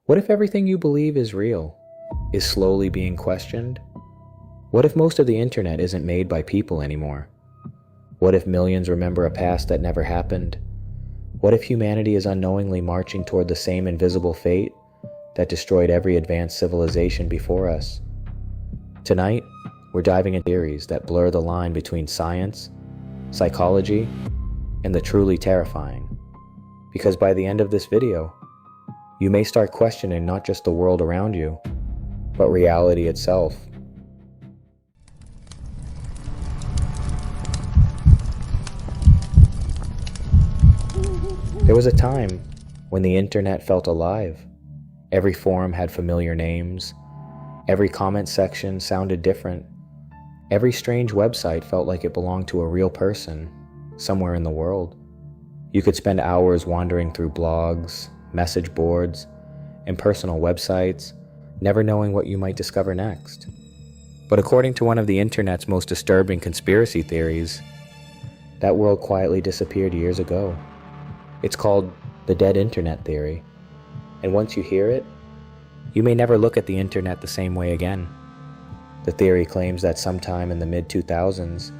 What if everything you believe is real, is slowly being questioned? What if most of the internet isn't made by people anymore? What if millions remember a past that never happened? What if humanity is unknowingly marching toward the same invisible fate that destroyed every advanced civilization before us? Tonight, we're diving into theories that blur the line between science, psychology, and the truly terrifying. Because by the end of this video, you may start questioning not just the world around you, but reality itself. There was a time when the internet felt alive. Every forum had familiar names. Every comment section sounded different. Every strange website felt like it belonged to a real person, somewhere in the world. You could spend hours wandering through blogs, message boards, and personal websites, never knowing what you might discover next. But according to one of the internet's most disturbing conspiracy theories, that world quietly disappeared years ago. It's called the dead internet theory. And once you hear it, you may never look at the internet the same way again. The theory claims that sometime in the mid-2000s,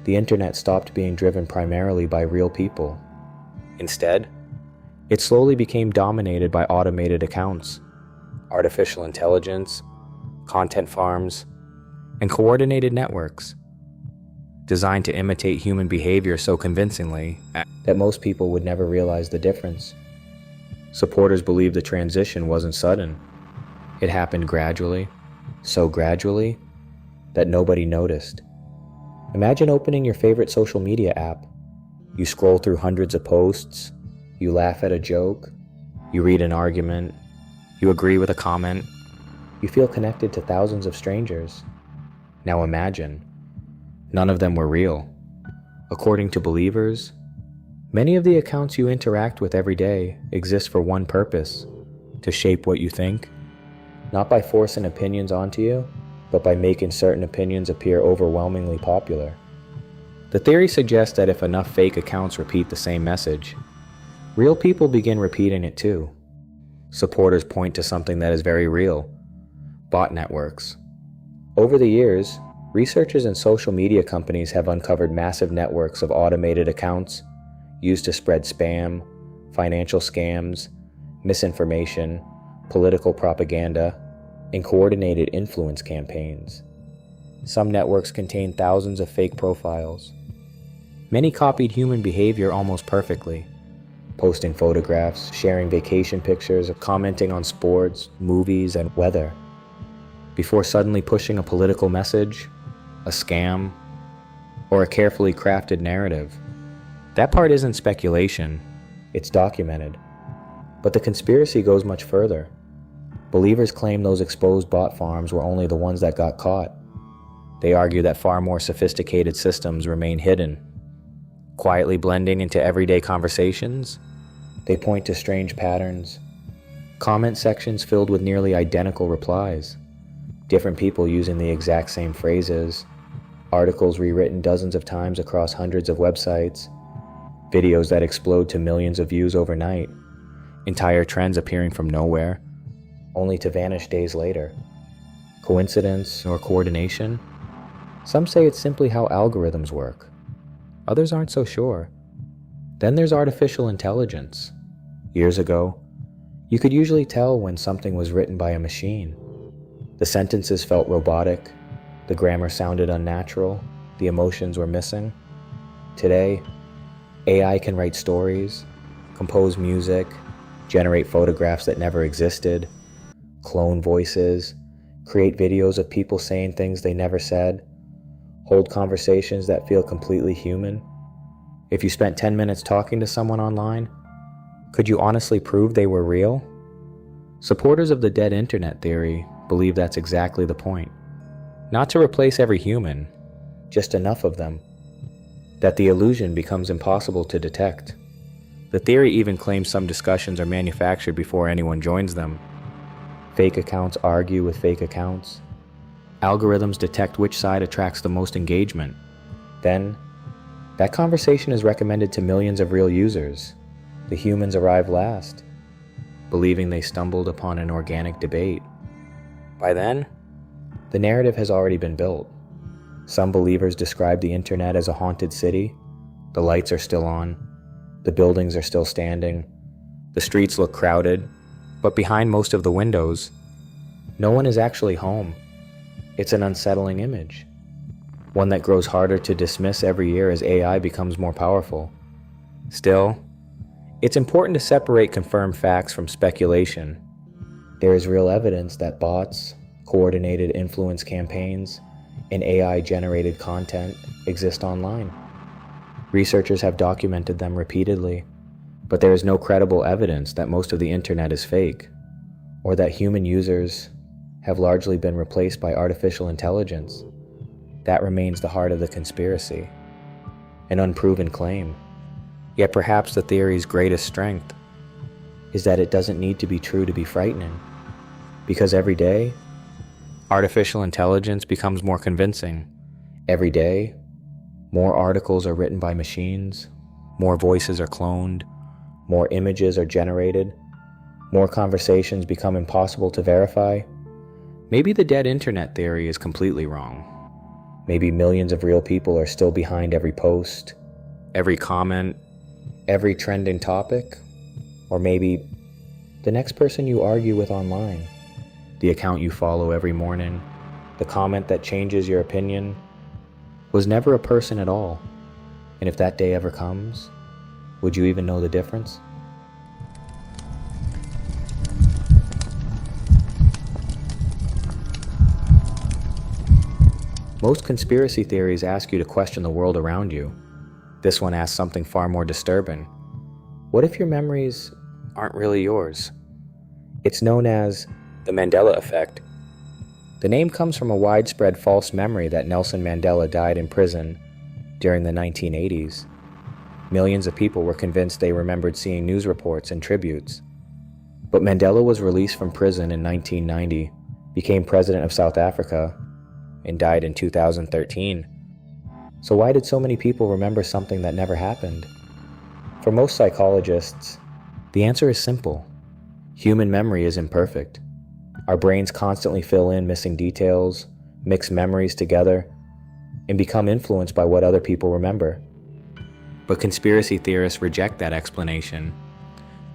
the internet stopped being driven primarily by real people. Instead, it slowly became dominated by automated accounts, artificial intelligence, content farms, and coordinated networks, designed to imitate human behavior so convincingly that most people would never realize the difference. Supporters believe the transition wasn't sudden. It happened gradually, so gradually that nobody noticed. Imagine opening your favorite social media app. You scroll through hundreds of posts, you laugh at a joke, you read an argument, you agree with a comment, you feel connected to thousands of strangers. Now imagine, none of them were real. According to believers, many of the accounts you interact with every day exist for one purpose: to shape what you think, not by forcing opinions onto you, but by making certain opinions appear overwhelmingly popular. The theory suggests that if enough fake accounts repeat the same message, real people begin repeating it too. Supporters point to something that is very real: bot networks. Over the years, researchers and social media companies have uncovered massive networks of automated accounts used to spread spam, financial scams, misinformation, political propaganda, and coordinated influence campaigns. Some networks contain thousands of fake profiles. Many copied human behavior almost perfectly, posting photographs, sharing vacation pictures, commenting on sports, movies, and weather, before suddenly pushing a political message, a scam, or a carefully crafted narrative. That part isn't speculation, it's documented. But the conspiracy goes much further. Believers claim those exposed bot farms were only the ones that got caught. They argue that far more sophisticated systems remain hidden. Quietly blending into everyday conversations, they point to strange patterns. Comment sections filled with nearly identical replies. Different people using the exact same phrases. Articles rewritten dozens of times across hundreds of websites. Videos that explode to millions of views overnight. Entire trends appearing from nowhere, only to vanish days later. Coincidence or coordination? Some say it's simply how algorithms work. Others aren't so sure. Then there's artificial intelligence. Years ago, you could usually tell when something was written by a machine. The sentences felt robotic, the grammar sounded unnatural, the emotions were missing. Today, AI can write stories, compose music, generate photographs that never existed, clone voices, create videos of people saying things they never said, hold conversations that feel completely human. If you spent 10 minutes talking to someone online, could you honestly prove they were real? Supporters of the dead internet theory believe that's exactly the point. Not to replace every human, just enough of them, that the illusion becomes impossible to detect. The theory even claims some discussions are manufactured before anyone joins them. Fake accounts argue with fake accounts. Algorithms detect which side attracts the most engagement. Then, that conversation is recommended to millions of real users. The humans arrive last. believing they stumbled upon an organic debate. By then, the narrative has already been built. Some believers describe the internet as a haunted city. The lights are still on. The buildings are still standing. The streets look crowded. But behind most of the windows, no one is actually home. It's an unsettling image, one that grows harder to dismiss every year as AI becomes more powerful. Still, it's important to separate confirmed facts from speculation. There is real evidence that bots, coordinated influence campaigns, and AI-generated content exist online. Researchers have documented them repeatedly, but there is no credible evidence that most of the internet is fake, or that human users have largely been replaced by artificial intelligence. That remains the heart of the conspiracy, an unproven claim. Yet perhaps the theory's greatest strength is that it doesn't need to be true to be frightening, because every day, artificial intelligence becomes more convincing. Every day, more articles are written by machines, more voices are cloned, more images are generated, more conversations become impossible to verify. Maybe the dead internet theory is completely wrong. Maybe millions of real people are still behind every post, every comment, every trending topic. Or maybe the next person you argue with online, the account you follow every morning, the comment that changes your opinion, was never a person at all. And if that day ever comes, would you even know the difference? Most conspiracy theories ask you to question the world around you. This one asks something far more disturbing. What if your memories aren't really yours? It's known as the Mandela effect. The name comes from a widespread false memory that Nelson Mandela died in prison during the 1980s. Millions of people were convinced they remembered seeing news reports and tributes. But Mandela was released from prison in 1990, became president of South Africa, and died in 2013. So why did so many people remember something that never happened? For most psychologists, the answer is simple. Human memory is imperfect. Our brains constantly fill in missing details, mix memories together, and become influenced by what other people remember. But conspiracy theorists reject that explanation.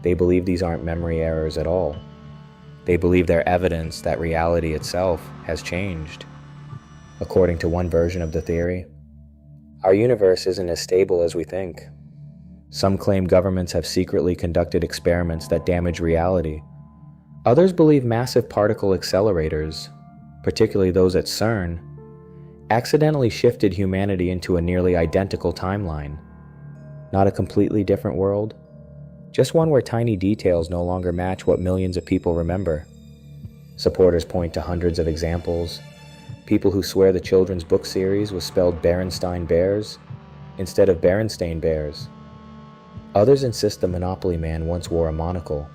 They believe these aren't memory errors at all. They believe they're evidence that reality itself has changed. According to one version of the theory, our universe isn't as stable as we think. Some claim governments have secretly conducted experiments that damage reality. Others believe massive particle accelerators, particularly those at CERN, accidentally shifted humanity into a nearly identical timeline. Not a completely different world, just one where tiny details no longer match what millions of people remember. Supporters point to hundreds of examples. People who swear the children's book series was spelled Berenstein Bears instead of Berenstain Bears. Others insist the Monopoly Man once wore a monocle.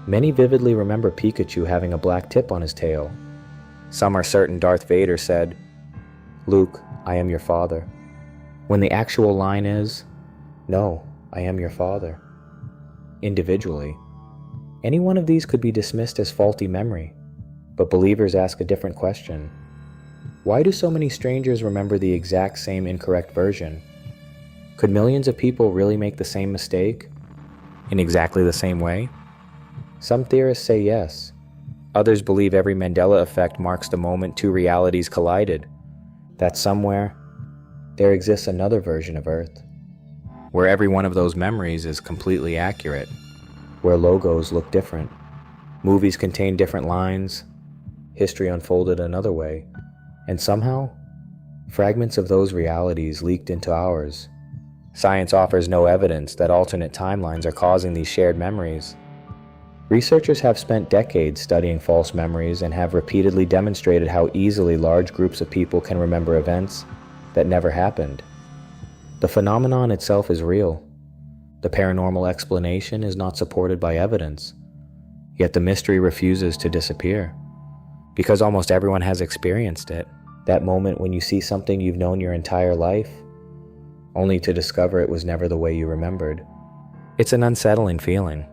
Many vividly remember Pikachu having a black tip on his tail. Some are certain Darth Vader said, "Luke, I am your father," when the actual line is, "No, I am your father." Individually, any one of these could be dismissed as faulty memory, but believers ask a different question. Why do so many strangers remember the exact same incorrect version? Could millions of people really make the same mistake in exactly the same way? Some theorists say yes. Others believe every Mandela effect marks the moment two realities collided, that somewhere there exists another version of Earth, where every one of those memories is completely accurate, where logos look different, movies contain different lines, history unfolded another way, and somehow, fragments of those realities leaked into ours. Science offers no evidence that alternate timelines are causing these shared memories. Researchers have spent decades studying false memories and have repeatedly demonstrated how easily large groups of people can remember events that never happened. The phenomenon itself is real. The paranormal explanation is not supported by evidence. Yet the mystery refuses to disappear, because almost everyone has experienced it. That moment when you see something you've known your entire life, only to discover it was never the way you remembered. It's an unsettling feeling.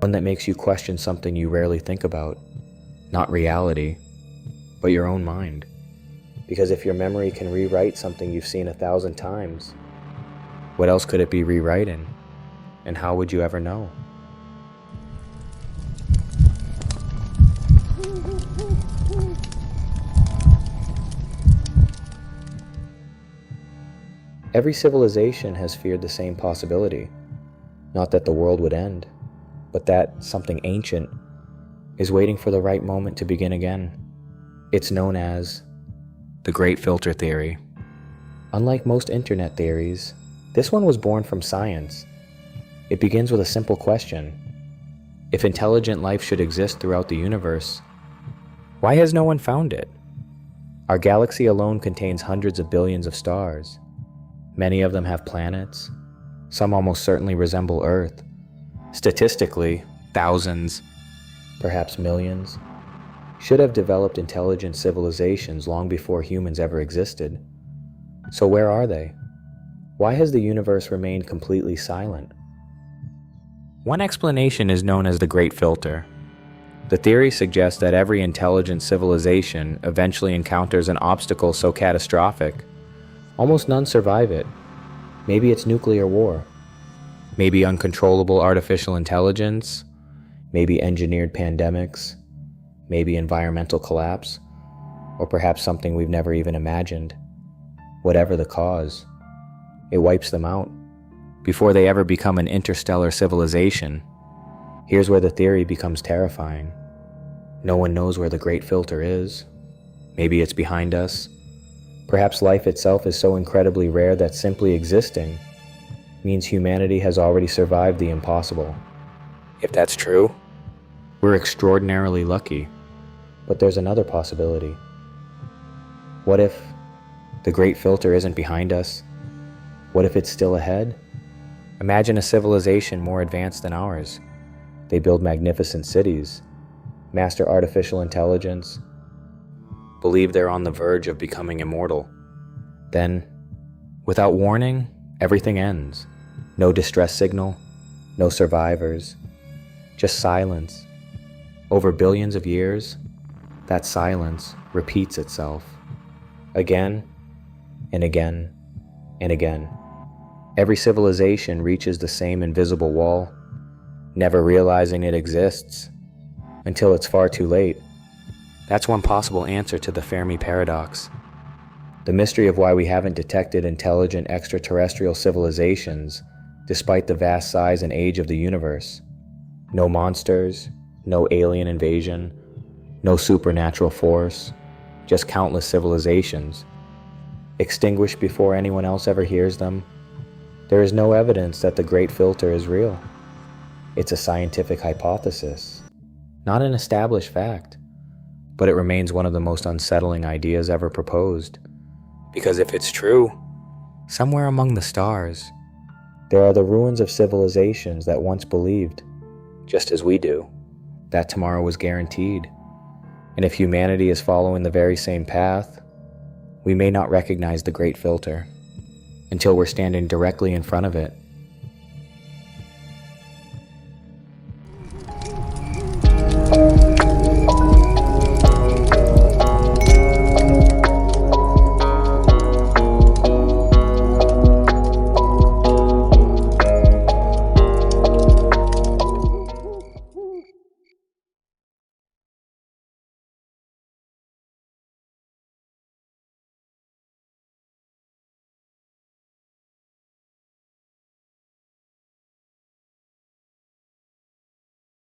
One that makes you question something you rarely think about, not reality, but your own mind. Because if your memory can rewrite something you've seen 1,000 times, what else could it be rewriting? And how would you ever know? Every civilization has feared the same possibility. Not that the world would end, but that something ancient is waiting for the right moment to begin again. It's known as the Great Filter Theory. Unlike most internet theories, this one was born from science. It begins with a simple question. If intelligent life should exist throughout the universe, why has no one found it? Our galaxy alone contains hundreds of billions of stars. Many of them have planets. Some almost certainly resemble Earth. Statistically, thousands, perhaps millions, should have developed intelligent civilizations long before humans ever existed. So where are they? Why has the universe remained completely silent? One explanation is known as the Great Filter. The theory suggests that every intelligent civilization eventually encounters an obstacle so catastrophic, almost none survive it. Maybe it's nuclear war. Maybe uncontrollable artificial intelligence. Maybe engineered pandemics. Maybe environmental collapse. Or perhaps something we've never even imagined. Whatever the cause, it wipes them out before they ever become an interstellar civilization. Here's where the theory becomes terrifying. No one knows where the Great Filter is. Maybe it's behind us. Perhaps life itself is so incredibly rare that simply existing means humanity has already survived the impossible. If that's true, we're extraordinarily lucky. But there's another possibility. What if the Great Filter isn't behind us? What if it's still ahead? Imagine a civilization more advanced than ours. They build magnificent cities, master artificial intelligence, believe they're on the verge of becoming immortal. Then, without warning, everything ends. No distress signal, no survivors, just silence. Over billions of years, that silence repeats itself. Again and again and again. Every civilization reaches the same invisible wall, never realizing it exists until it's far too late. That's one possible answer to the Fermi paradox. The mystery of why we haven't detected intelligent extraterrestrial civilizations despite the vast size and age of the universe. No monsters, no alien invasion, no supernatural force, just countless civilizations. Extinguished before anyone else ever hears them. There is no evidence that the Great Filter is real. It's a scientific hypothesis, not an established fact. But it remains one of the most unsettling ideas ever proposed. Because if it's true, somewhere among the stars, there are the ruins of civilizations that once believed, just as we do, that tomorrow was guaranteed. And if humanity is following the very same path, we may not recognize the Great Filter until we're standing directly in front of it